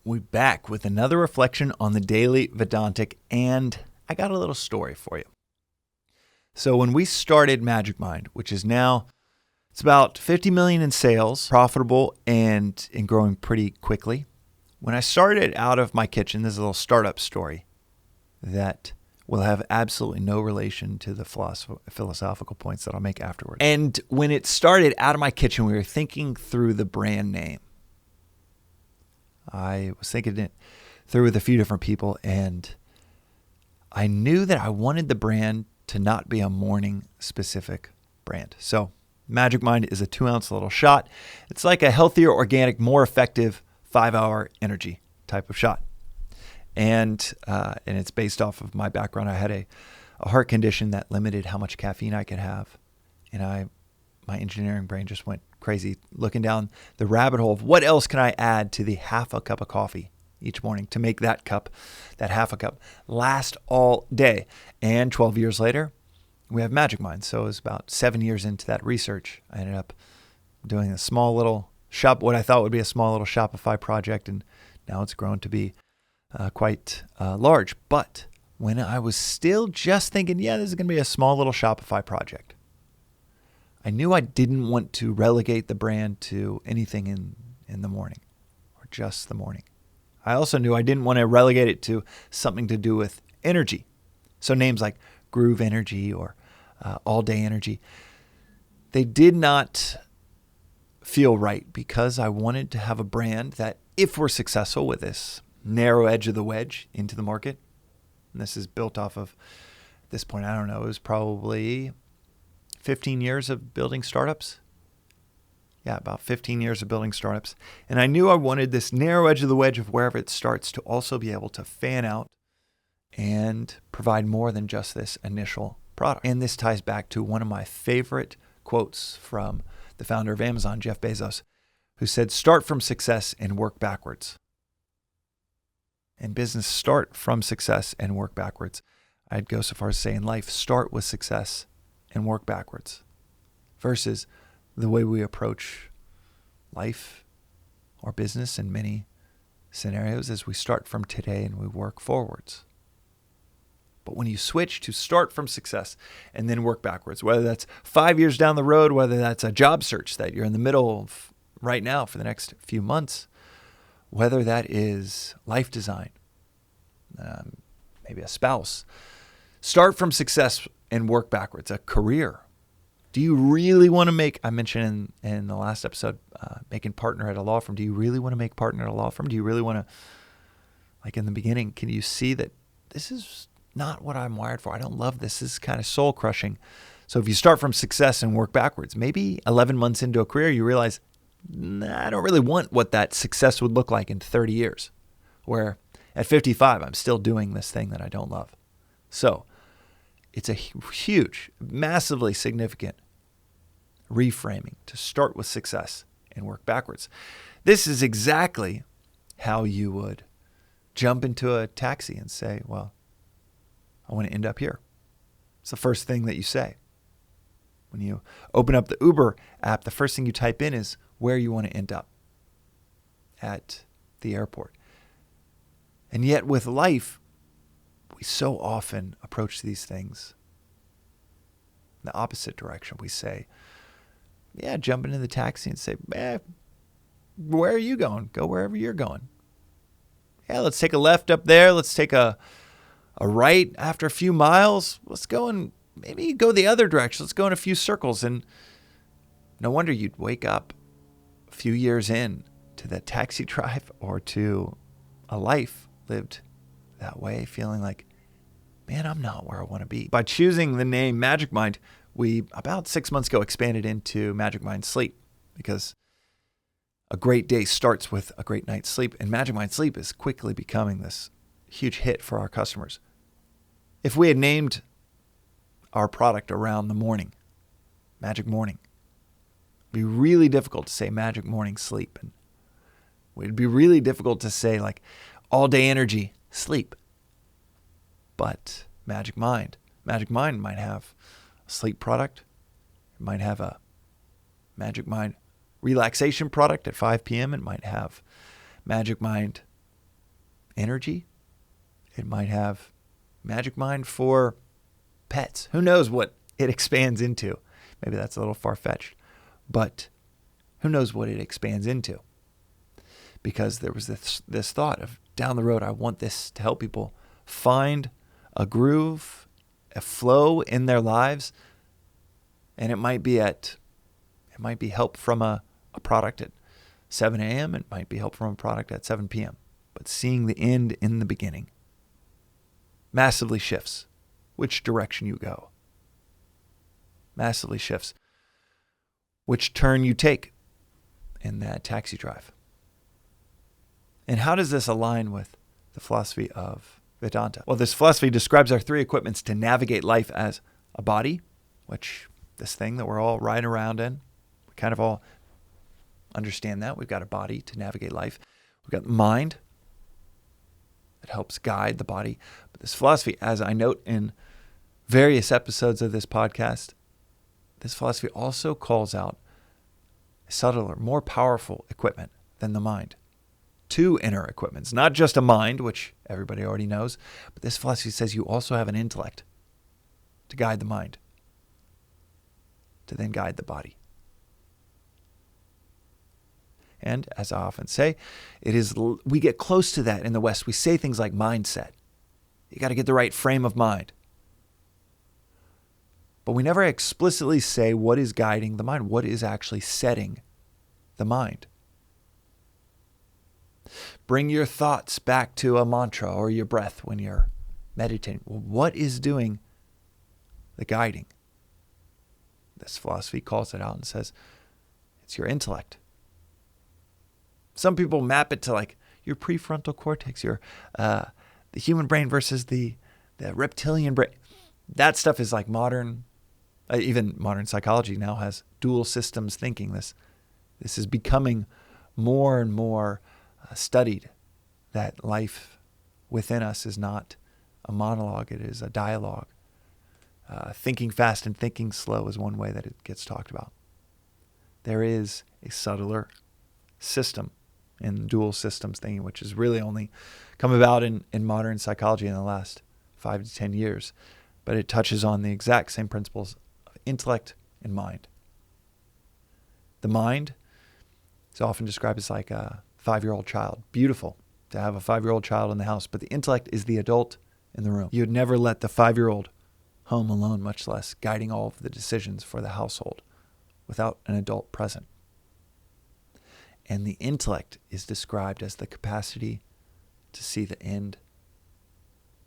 We're back with another reflection on the daily Vedantic, and I got a little story for you. So when we started Magic Mind, which is now, it's about 50 million in sales, profitable and growing pretty quickly. When I started out of my kitchen, this is a little startup story that will have absolutely no relation to the philosophical points that I'll make afterward. And when it started out of my kitchen, we were thinking through the brand name. I was thinking it through with a few different people, and I knew that I wanted the brand to not be a morning specific brand. So Magic Mind is a 2-ounce little shot. It's like a healthier, organic, more effective 5-hour energy type of shot. And it's based off of my background. I had a heart condition that limited how much caffeine I could have. And my engineering brain just went crazy looking down the rabbit hole of what else can I add to the half a cup of coffee each morning to make that half a cup, last all day. And 12 years later, we have Magic Mind. So it was about 7 years into that research. I ended up doing a small little shop, what I thought would be a small little Shopify project, and now it's grown to be quite large. But when I was still just thinking, this is going to be a small little Shopify project, I knew I didn't want to relegate the brand to anything in the morning or just the morning. I also knew I didn't want to relegate it to something to do with energy. So names like Groove Energy or All Day Energy, they did not feel right because I wanted to have a brand that, if we're successful with this narrow edge of the wedge into the market, and this is built off of, at this point, I don't know, it was probably 15 years of building startups. Yeah, about 15 years of building startups. And I knew I wanted this narrow edge of the wedge of wherever it starts to also be able to fan out and provide more than just this initial product. And this ties back to one of my favorite quotes from the founder of Amazon, Jeff Bezos, who said, "Start from success and work backwards." In business, start from success and work backwards. I'd go so far as to say in life, start with success and work backwards, versus the way we approach life or business in many scenarios is we start from today and we work forwards. But when you switch to start from success and then work backwards, whether that's 5 years down the road, whether that's a job search that you're in the middle of right now for the next few months, whether that is life design, maybe a spouse, start from success and work backwards. A career. Do you really want to make, I mentioned in the last episode, making partner at a law firm. Do you really want to make partner at a law firm? Do you really want to, like in the beginning, can you see that this is not what I'm wired for? I don't love this. This is kind of soul crushing. So if you start from success and work backwards, maybe 11 months into a career, you realize, I don't really want what that success would look like in 30 years, where at 55, I'm still doing this thing that I don't love. So it's a huge, massively significant reframing to start with success and work backwards. This is exactly how you would jump into a taxi and say, well, I want to end up here. It's the first thing that you say. When you open up the Uber app, the first thing you type in is where you want to end up at the airport. And yet with life, we so often approach these things in the opposite direction. We say, jump into the taxi and say, where are you going? Go wherever you're going. Yeah, let's take a left up there. Let's take a right after a few miles. Let's go and maybe go the other direction. Let's go in a few circles. And no wonder you'd wake up a few years in to that taxi drive or to a life lived that way, feeling like, man, I'm not where I want to be. By choosing the name Magic Mind, we, about 6 months ago, expanded into Magic Mind Sleep, because a great day starts with a great night's sleep. And Magic Mind Sleep is quickly becoming this huge hit for our customers. If we had named our product around the morning, Magic Morning, it'd be really difficult to say Magic Morning Sleep. And it'd be really difficult to say like All Day Energy Sleep. But Magic Mind might have a sleep product. It might have a Magic Mind relaxation product at 5 p.m. It might have Magic Mind energy. It might have magic mind for pets. Who knows what it expands into? Maybe that's a little far-fetched, but who knows what it expands into? Because there was this thought of down the road, I want this to help people find a groove, a flow in their lives, and it might be help from a product at 7 a.m. It might be help from a product at 7 p.m. But seeing the end in the beginning massively shifts which direction you go. Massively shifts which turn you take in that taxi drive. And how does this align with the philosophy of Vedanta? Well, this philosophy describes our three equipments to navigate life as a body, which this thing that we're all riding around in, we kind of all understand that. We've got a body to navigate life. We've got the mind that helps guide the body. But this philosophy, as I note in various episodes of this podcast, this philosophy also calls out a subtler, more powerful equipment than the mind. Two inner equipments, not just a mind, which everybody already knows, but this philosophy says you also have an intellect to guide the mind, to then guide the body. And as I often say, we get close to that in the West. We say things like mindset. You got to get the right frame of mind. But we never explicitly say what is guiding the mind, what is actually setting the mind. Bring your thoughts back to a mantra or your breath when you're meditating. Well, what is doing the guiding? This philosophy calls it out and says it's your intellect. Some people map it to like your prefrontal cortex, the human brain versus the reptilian brain. That stuff is like modern, even modern psychology now has dual systems thinking. This is becoming more and more studied, that life within us is not a monologue, it is a dialogue. Thinking fast and thinking slow is one way that it gets talked about. There is a subtler system in dual systems thinking, which has really only come about in modern psychology in the last 5 to 10 years. But it touches on the exact same principles of intellect and mind. The mind is often described as like a 5-year-old child. Beautiful to have a 5-year-old child in the house, but the intellect is the adult in the room. You'd never let the 5-year-old home alone, much less guiding all of the decisions for the household without an adult present. And the intellect is described as the capacity to see the end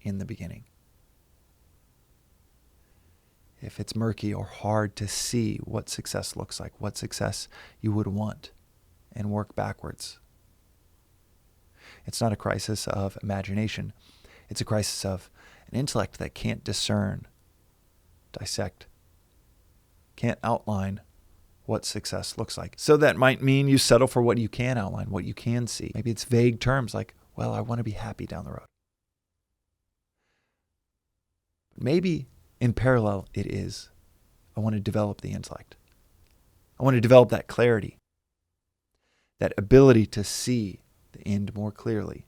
in the beginning. If it's murky or hard to see what success looks like, what success you would want, and work backwards. It's not a crisis of imagination. It's a crisis of an intellect that can't discern, dissect, can't outline what success looks like. So that might mean you settle for what you can outline, what you can see. Maybe it's vague terms like, well, I want to be happy down the road. Maybe in parallel it is, I want to develop the intellect. I want to develop that clarity, that ability to see the end more clearly.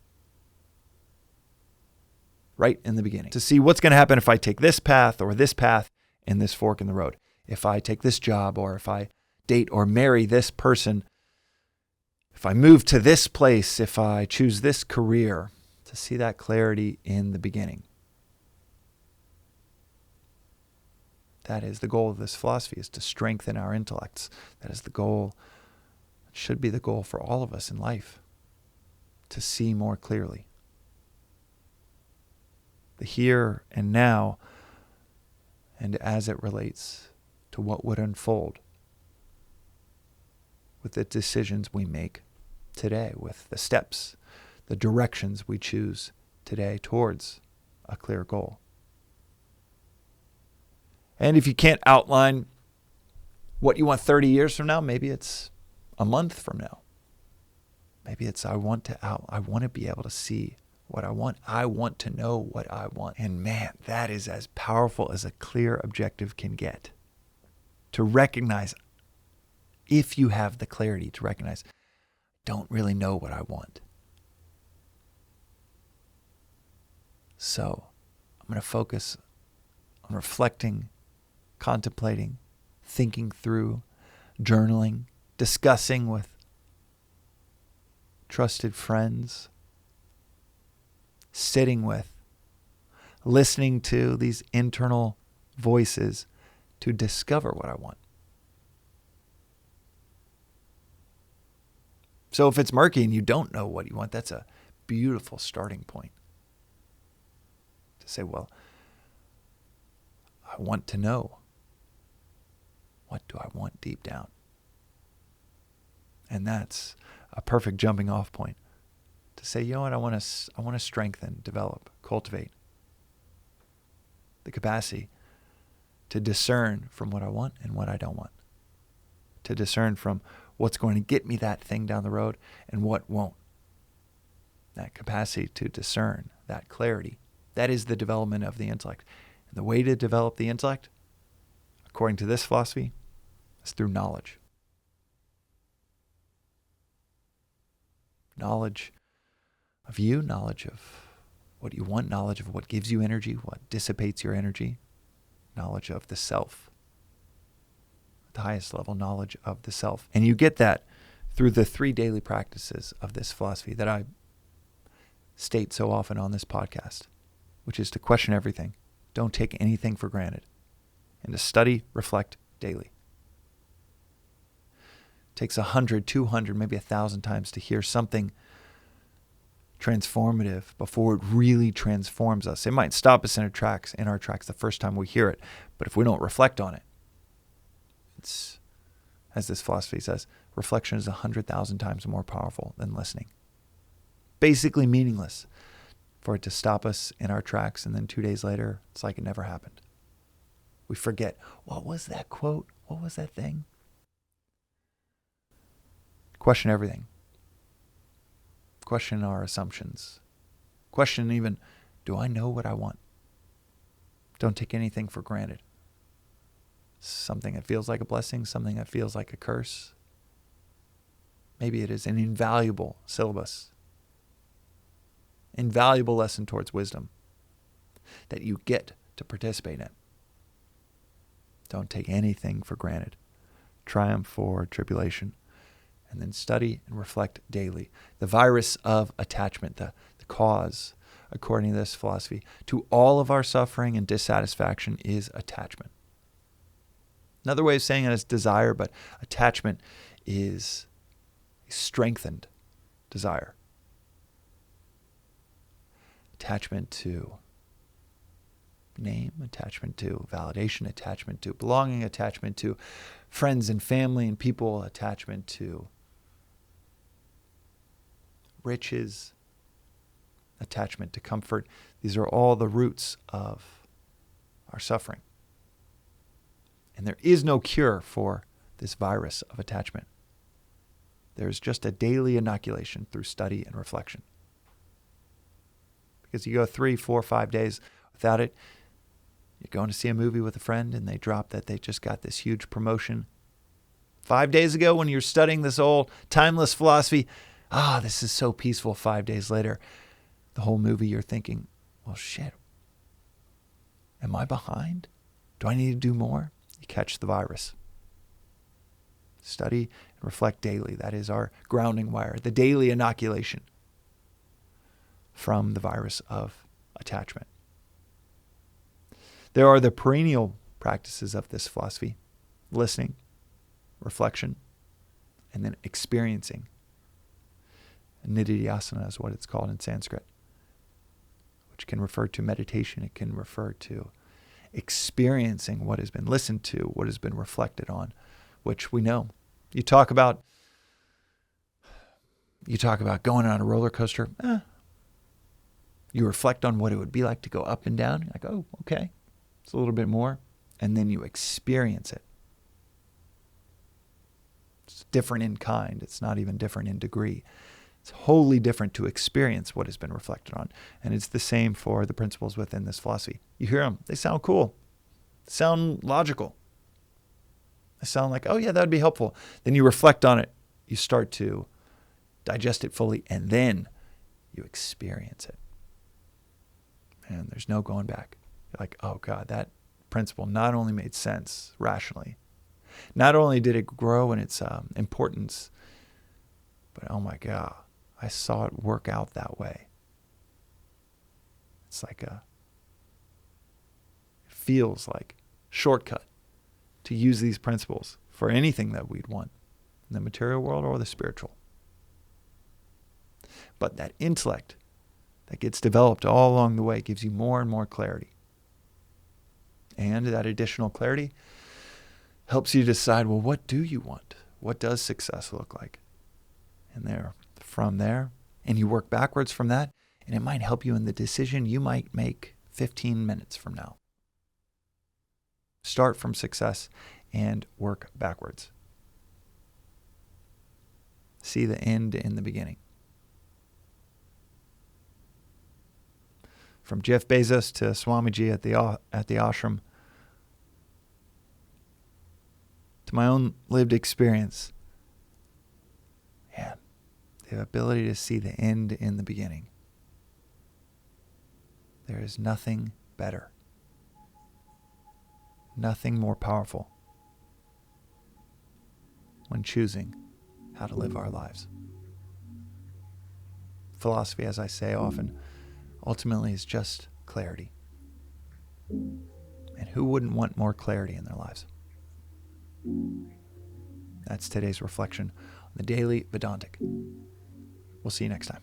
Right in the beginning. To see what's going to happen if I take this path or this path and this fork in the road. If I take this job or if I date or marry this person, if I move to this place, if I choose this career, to see that clarity in the beginning. That is the goal of this philosophy, is to strengthen our intellects. That is the goal, it should be the goal for all of us in life, to see more clearly. The here and now, and as it relates to what would unfold with the decisions we make today, with the steps, the directions we choose today towards a clear goal. And if you can't outline what you want 30 years from now, maybe it's a month from now. Maybe it's I want to be able to see what I want. I want to know what I want. And man, that is as powerful as a clear objective can get. To recognize, if you have the clarity to recognize, don't really know what I want. So I'm going to focus on reflecting, contemplating, thinking through, journaling, discussing with trusted friends, sitting with, listening to these internal voices to discover what I want. So if it's murky and you don't know what you want, that's a beautiful starting point. To say, well, I want to know. What do I want deep down? And that's a perfect jumping off point to say, you know what, I want to strengthen, develop, cultivate the capacity to discern from what I want and what I don't want. To discern from what's going to get me that thing down the road and what won't. That capacity to discern, that clarity, that is the development of the intellect. And the way to develop the intellect, according to this philosophy, is through knowledge. Knowledge of you, knowledge of what you want, knowledge of what gives you energy, what dissipates your energy, knowledge of the self. At the highest level, knowledge of the self. And you get that through the 3 daily practices of this philosophy that I state so often on this podcast, which is to question everything. Don't take anything for granted. And to study, reflect daily. It takes 100, 200, maybe 1,000 times to hear something transformative before it really transforms us. It might stop us in our tracks the first time we hear it, but if we don't reflect on it, it's, as this philosophy says, reflection is 100,000 times more powerful than listening. Basically meaningless for it to stop us in our tracks, and then 2 days later, it's like it never happened. We forget, what was that quote? What was that thing? Question everything. Question our assumptions. Question even, do I know what I want? Don't take anything for granted. Something that feels like a blessing, something that feels like a curse. Maybe it is an invaluable syllabus. Invaluable lesson towards wisdom that you get to participate in. Don't take anything for granted. Triumph or tribulation. And then study and reflect daily. The virus of attachment, the cause, according to this philosophy, to all of our suffering and dissatisfaction is attachment. Another way of saying it is desire, but attachment is a strengthened desire. Attachment to name, attachment to validation, attachment to belonging, attachment to friends and family and people, attachment to riches, attachment to comfort. These are all the roots of our suffering. And there is no cure for this virus of attachment. There's just a daily inoculation through study and reflection. Because you go 3, 4, 5 days without it, you're going to see a movie with a friend and they drop that they just got this huge promotion. 5 days ago when you're studying this old timeless philosophy, this is so peaceful. 5 days later, the whole movie you're thinking, well, shit, am I behind? Do I need to do more? You catch the virus. Study and reflect daily. That is our grounding wire, the daily inoculation from the virus of attachment. There are the perennial practices of this philosophy: listening, reflection, and then experiencing. Nididhyasana is what it's called in Sanskrit, which can refer to meditation. It can refer to experiencing what has been listened to, what has been reflected on, which we know. You talk about going on a roller coaster. You reflect on what it would be like to go up and down. You're like, oh, okay, it's a little bit more. And then you experience it. It's different in kind. It's not even different in degree. It's wholly different to experience what has been reflected on. And it's the same for the principles within this philosophy. You hear them. They sound cool. They sound logical. They sound like, oh yeah, that would be helpful. Then you reflect on it. You start to digest it fully. And then you experience it. and there's no going back. You're like, oh God, that principle not only made sense rationally, not only did it grow in its importance, but oh my God, I saw it work out that way. It's like it feels like shortcut to use these principles for anything that we'd want in the material world or the spiritual. But that intellect that gets developed all along the way gives you more and more clarity. And that additional clarity helps you decide, well, what do you want? What does success look like? And from there, and you work backwards from that, and it might help you in the decision you might make 15 minutes from now. Start from success and work backwards. See the end in the beginning. From Jeff Bezos to Swamiji at the ashram, to my own lived experience, the ability to see the end in the beginning. There is nothing better, nothing more powerful when choosing how to live our lives. Philosophy, as I say often, ultimately is just clarity. And who wouldn't want more clarity in their lives? That's today's reflection on the Daily Vedantic. We'll see you next time.